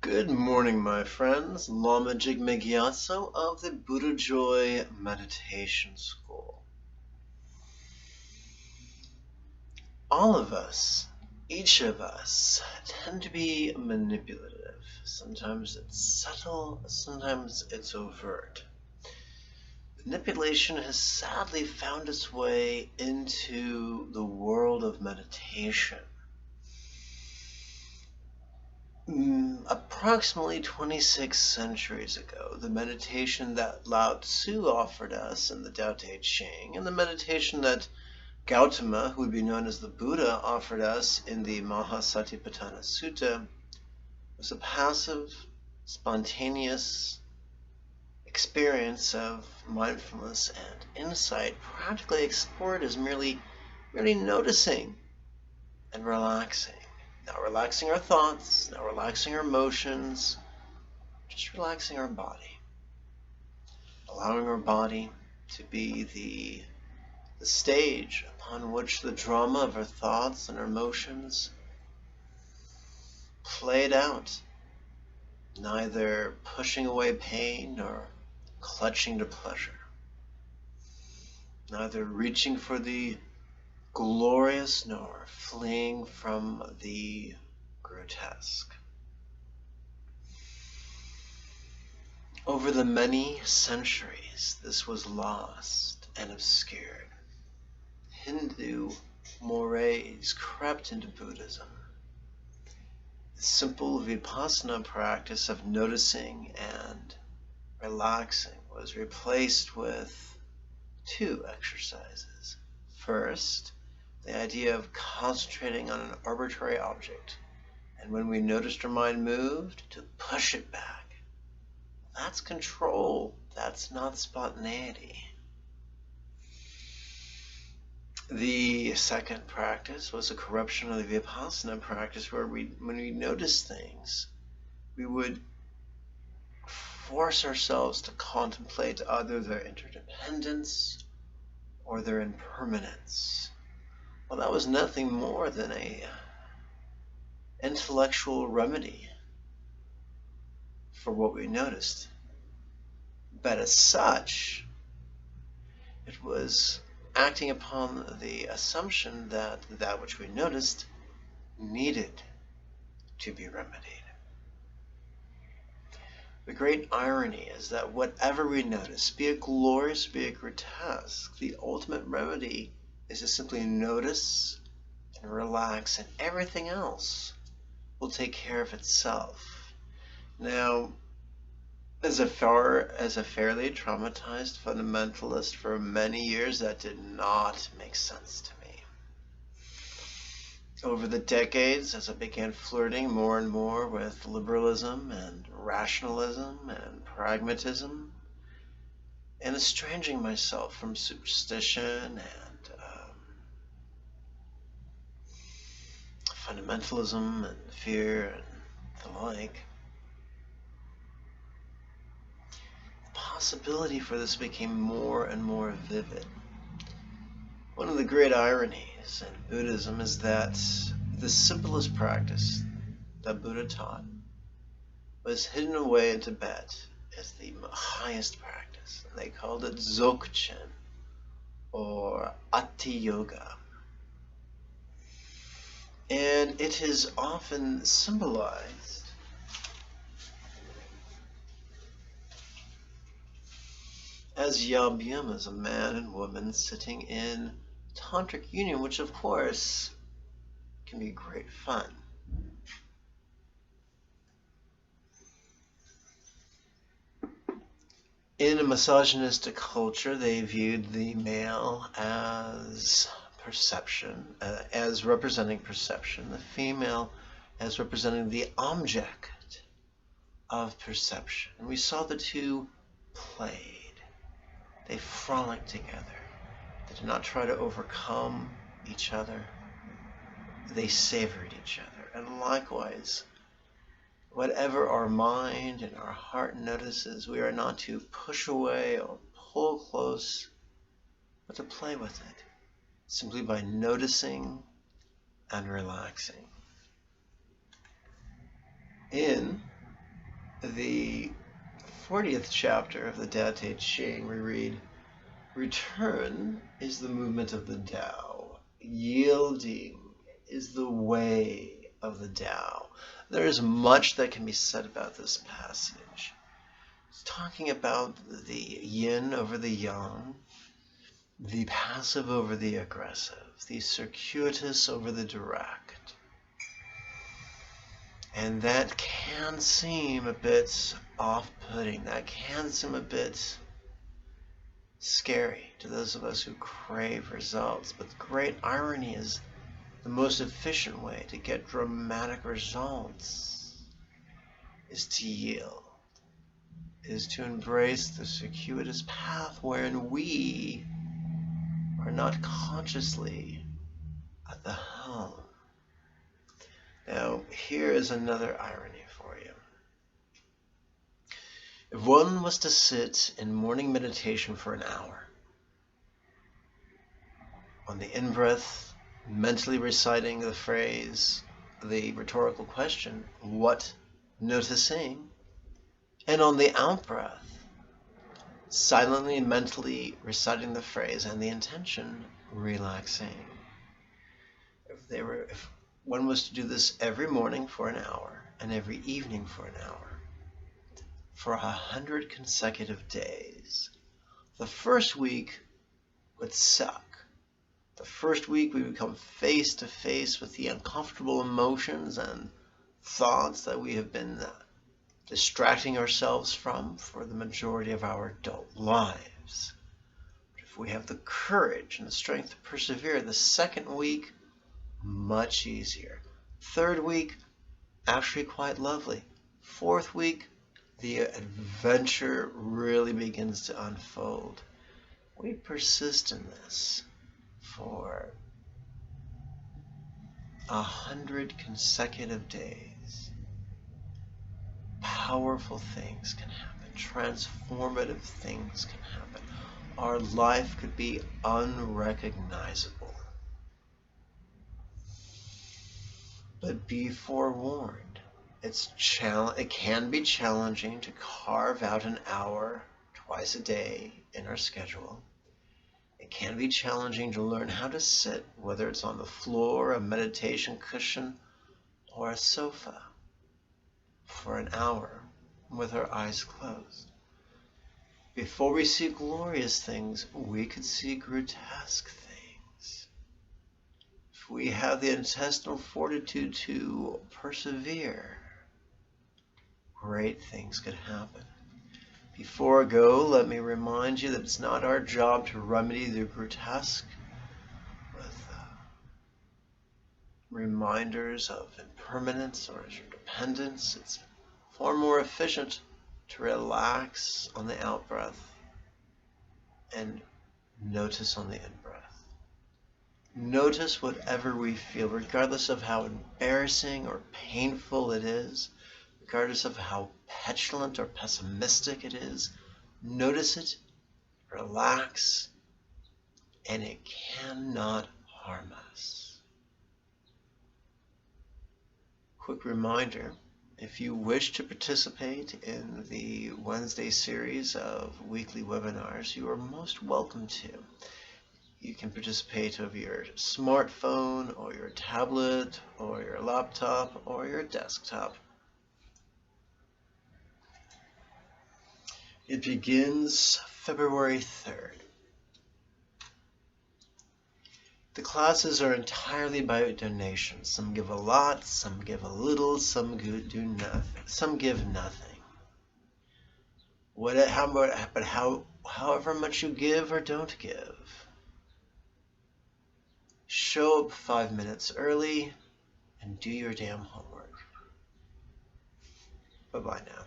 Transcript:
Good morning, my friends. Lama Jigme Gyatso of the Buddha Joy Meditation School. All of us, each of us, tend to be manipulative. Sometimes it's subtle, sometimes it's overt. Manipulation has sadly found its way into the world of meditation. Approximately 26 centuries ago, the meditation that Lao Tzu offered us in the Tao Te Ching, and the meditation that Gautama, who would be known as the Buddha, offered us in the Mahasatipatthana Sutta, was a passive, spontaneous experience of mindfulness and insight, practically explored as merely noticing and relaxing. Not relaxing our thoughts, not relaxing our emotions, just relaxing our body. Allowing our body to be the stage upon which the drama of our thoughts and our emotions played out. Neither pushing away pain nor clutching to pleasure. Neither reaching for the glorious nor fleeing from the grotesque. Over the many centuries, this was lost and obscured. Hindu mores crept into Buddhism. The simple vipassana practice of noticing and relaxing was replaced with two exercises. First, the idea of concentrating on an arbitrary object, and when we noticed our mind moved, to push it back. That's control, that's not spontaneity. The second practice was a corruption of the vipassana practice, where when we noticed things, we would force ourselves to contemplate either their interdependence or their impermanence. Well, that was nothing more than an intellectual remedy for what we noticed. But as such, it was acting upon the assumption that that which we noticed needed to be remedied. The great irony is that whatever we notice, be it glorious, be it grotesque, the ultimate remedy is to simply notice and relax, and everything else will take care of itself. Now, as a fairly traumatized fundamentalist for many years, that did not make sense to me. Over the decades, as I began flirting more and more with liberalism and rationalism and pragmatism, and estranging myself from superstition and fundamentalism and fear and the like, the possibility for this became more and more vivid. One of the great ironies in Buddhism is that the simplest practice that Buddha taught was hidden away in Tibet as the highest practice. And they called it Dzogchen, or Ati Yoga. And it is often symbolized as Yab-yum, as a man and woman sitting in tantric union, which of course can be great fun. In a misogynistic culture, they viewed the male as perception, as representing perception, the female as representing the object of perception. And we saw the two played. They frolicked together. They did not try to overcome each other. They savored each other. And likewise, whatever our mind and our heart notices, we are not to push away or pull close, but to play with it, simply by noticing and relaxing. In the 40th chapter of the Tao Te Ching, we read, "Return is the movement of the Tao. Yielding is the way of the Tao." There is much that can be said about this passage. It's talking about the yin over the yang, the passive over the aggressive, the circuitous over the direct. And that can seem a bit off-putting. That can seem a bit scary to those of us who crave results. But the great irony is the most efficient way to get dramatic results is to yield, is to embrace the circuitous path wherein we are not consciously at the helm. Now, here is another irony for you. If one was to sit in morning meditation for an hour, on the in-breath, mentally reciting the phrase, the rhetorical question, what noticing? And on the out-breath, silently and mentally reciting the phrase and the intention, relaxing. If one was to do this every morning for an hour and every evening for an hour for 100 consecutive days, the first week would suck. The first week we would come face to face with the uncomfortable emotions and thoughts that we have been distracting ourselves from for the majority of our adult lives. But if we have the courage and the strength to persevere, the second week, much easier. Third week, actually quite lovely. Fourth week, the adventure really begins to unfold. We persist in this for 100 consecutive days. Powerful things can happen. Transformative things can happen. Our life could be unrecognizable. But be forewarned, it can be challenging to carve out an hour twice a day in our schedule. It can be challenging to learn how to sit, whether it's on the floor, a meditation cushion, or a sofa, for an hour with our eyes closed. Before we see glorious things, we could see grotesque things. If we have the intestinal fortitude to persevere, great things could happen. Before I go, let me remind you that it's not our job to remedy the grotesque with reminders of impermanence or interdependence. It's far more efficient to relax on the out-breath and notice on the in-breath. Notice whatever we feel, regardless of how embarrassing or painful it is, regardless of how petulant or pessimistic it is. Notice it, relax, and it cannot harm us. Quick reminder, if you wish to participate in the Wednesday series of weekly webinars, you are most welcome to. You can participate over your smartphone or your tablet or your laptop or your desktop. It begins February 3rd. The classes are entirely by donation. Some give a lot, some give a little, some do nothing. Some give nothing. However much you give or don't give, show up 5 minutes early and do your damn homework. Bye-bye now.